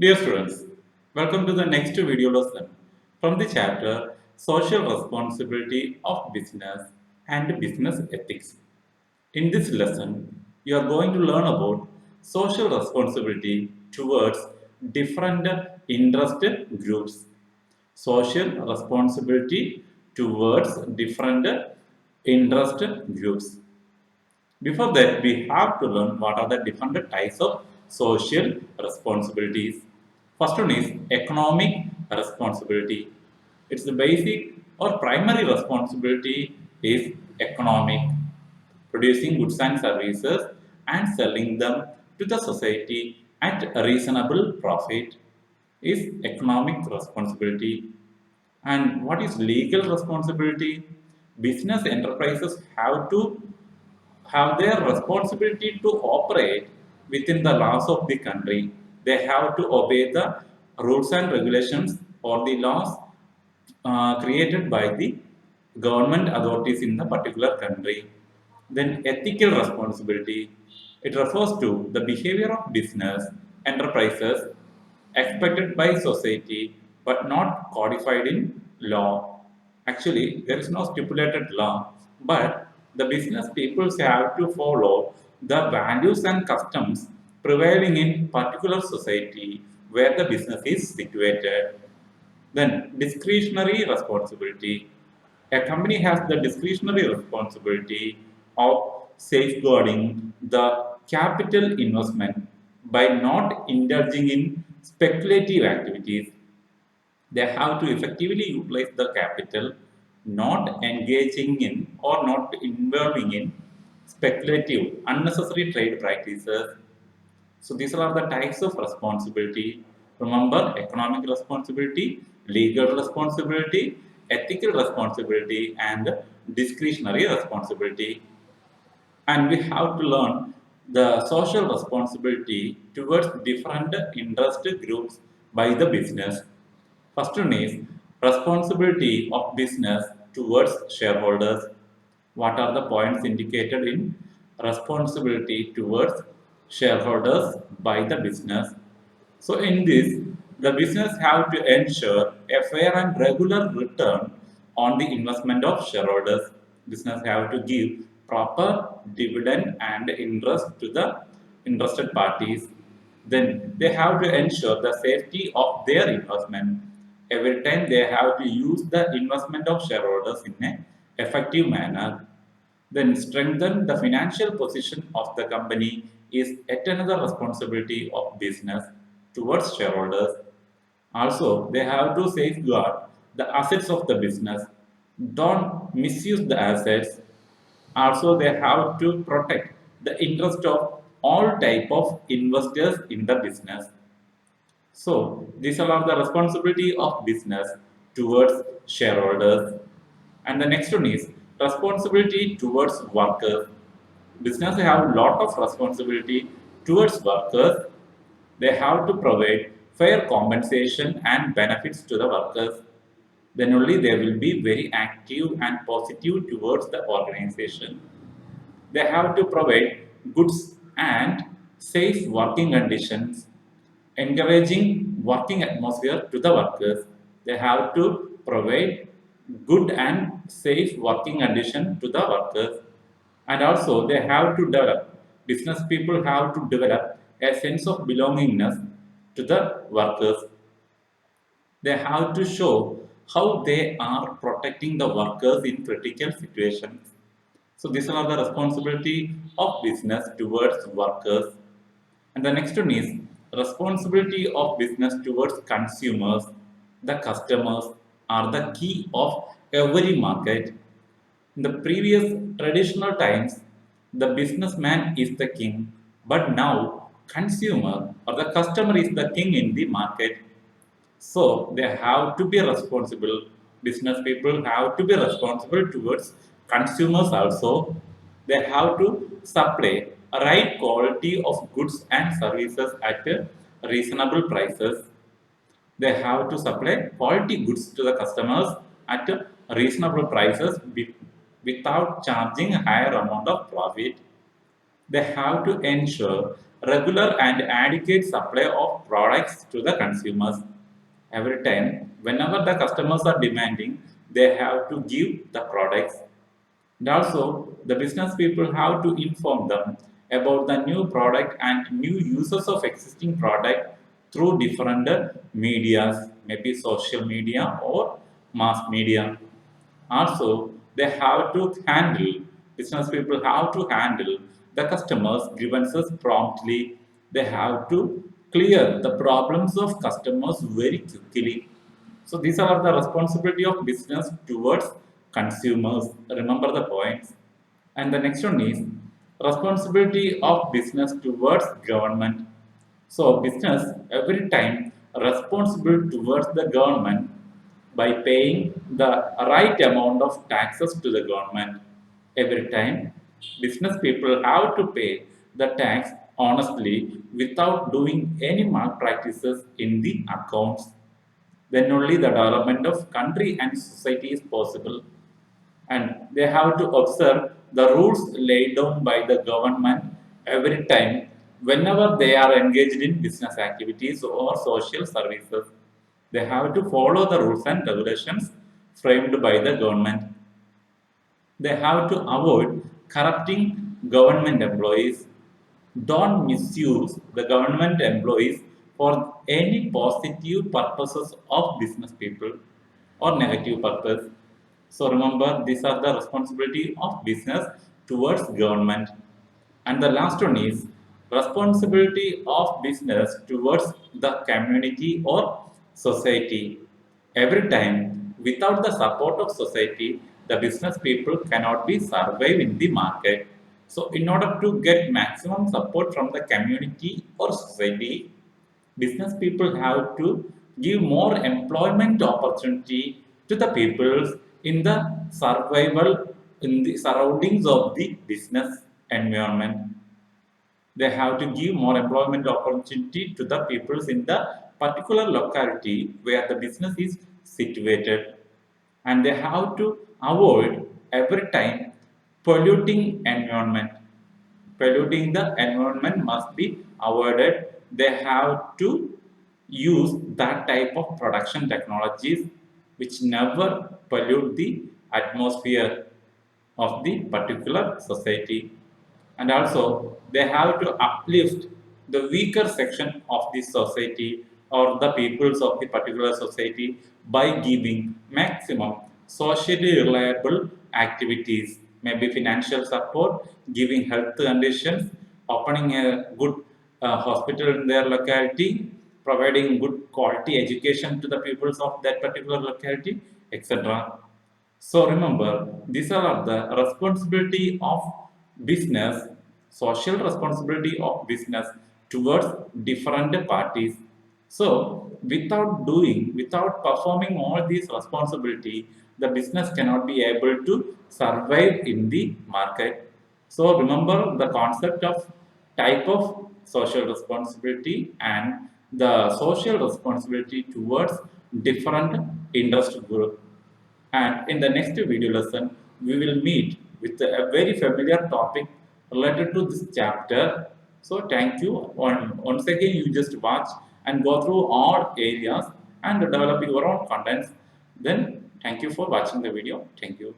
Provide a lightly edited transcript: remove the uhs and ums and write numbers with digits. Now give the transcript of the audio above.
Dear students, welcome to the next video lesson from the chapter Social Responsibility of Business and Business Ethics. In this lesson, you are going to learn about social responsibility towards different interest groups. Social responsibility towards different interest groups. Before that, we have to learn what are the different types of social responsibilities. First one is economic responsibility. It's the basic or primary responsibility is economic, producing goods and services and selling them to the society at a reasonable profit is economic responsibility. And what is legal responsibility? Business enterprises have their responsibility to operate within the laws of the country. They have to obey the rules and regulations or the laws created by the government authorities in the particular country. Then ethical responsibility. It refers to the behavior of business enterprises expected by society but not codified in law. Actually, there is no stipulated law, but the business people have to follow the values and customs prevailing in particular society where the business is situated. Then discretionary responsibility. A company has the discretionary responsibility of safeguarding the capital investment by not indulging in speculative activities. They have to effectively utilize the capital, not engaging in or not involving in speculative, unnecessary trade practices. So these are the types of responsibility. Remember, economic responsibility, legal responsibility, ethical responsibility, and discretionary responsibility. And we have to learn the social responsibility towards different interest groups by the business. First one is responsibility of business towards shareholders. What are the points indicated in responsibility towards shareholders by the business? So in this, the business have to ensure a fair and regular return on the investment of shareholders. Business have to give proper dividend and interest to the interested parties. Then they have to ensure the safety of their investment. Every time they have to use the investment of shareholders in an effective manner. Then strengthen the financial position of the company is yet another responsibility of business towards shareholders. Also, they have to safeguard the assets of the business. Don't misuse the assets. Also, they have to protect the interest of all type of investors in the business. So these are the responsibility of business towards shareholders. And the next one is responsibility towards workers. Business have a lot of responsibility towards workers. They have to provide fair compensation and benefits to the workers. Then only they will be very active and positive towards the organization. They have to provide goods and safe working conditions, encouraging working atmosphere to the workers. They have to provide good and safe working condition to the workers. And also they have to develop, business people have to develop a sense of belongingness to the workers. They have to show how they are protecting the workers in critical situations. So these are the responsibility of business towards workers. And the next one is responsibility of business towards consumers. The customers are the key of every market. In the previous traditional times, the businessman is the king, but now consumer or the customer is the king in the market. So they have to be responsible. Business people have to be responsible towards consumers also. They have to supply a right quality of goods and services at reasonable prices. They have to supply quality goods to the customers at reasonable prices without charging a higher amount of profit. They have to ensure regular and adequate supply of products to the consumers. Every time, whenever the customers are demanding, they have to give the products. And also, the business people have to inform them about the new product and new uses of existing product through different medias, maybe social media or mass media. Also, they have to handle, business people have to handle the customers' grievances promptly. They have to clear the problems of customers very quickly. So these are the responsibility of business towards consumers. Remember the points. And the next one is responsibility of business towards government. So business every time responsible towards the government by paying the right amount of taxes to the government. Every time business people have to pay the tax honestly without doing any malpractices in the accounts. Then only the development of country and society is possible. And they have to observe the rules laid down by the government every time whenever they are engaged in business activities or social services. They have to follow the rules and regulations framed by the government. They have to avoid corrupting government employees. Don't misuse the government employees for any positive purposes of business people or negative purpose. So remember, these are the responsibility of business towards government. And the last one is responsibility of business towards the community or society. Every time, without the support of society, the business people cannot be survive in the market. So, in order to get maximum support from the community or society, business people have to give more employment opportunity to the peoples in the survival in the surroundings of the business environment. They have to give more employment opportunity to the peoples in the particular locality where the business is situated, and they have to avoid every time polluting environment. Polluting the environment must be avoided. They have to use that type of production technologies which never pollute the atmosphere of the particular society. And also they have to uplift the weaker section of the society or the peoples of the particular society by giving maximum socially reliable activities, maybe financial support, giving health conditions, opening a good hospital in their locality, providing good quality education to the peoples of that particular locality, etc. So remember, these are the responsibility of business, social responsibility of business towards different parties. So without performing all these responsibility, the business cannot be able to survive in the market. So remember the concept of type of social responsibility and the social responsibility towards different interest group. And in the next video lesson, we will meet with a very familiar topic related to this chapter. So thank you. Once again, you just watch and go through all areas and develop your own contents. Then thank you for watching the video. Thank you.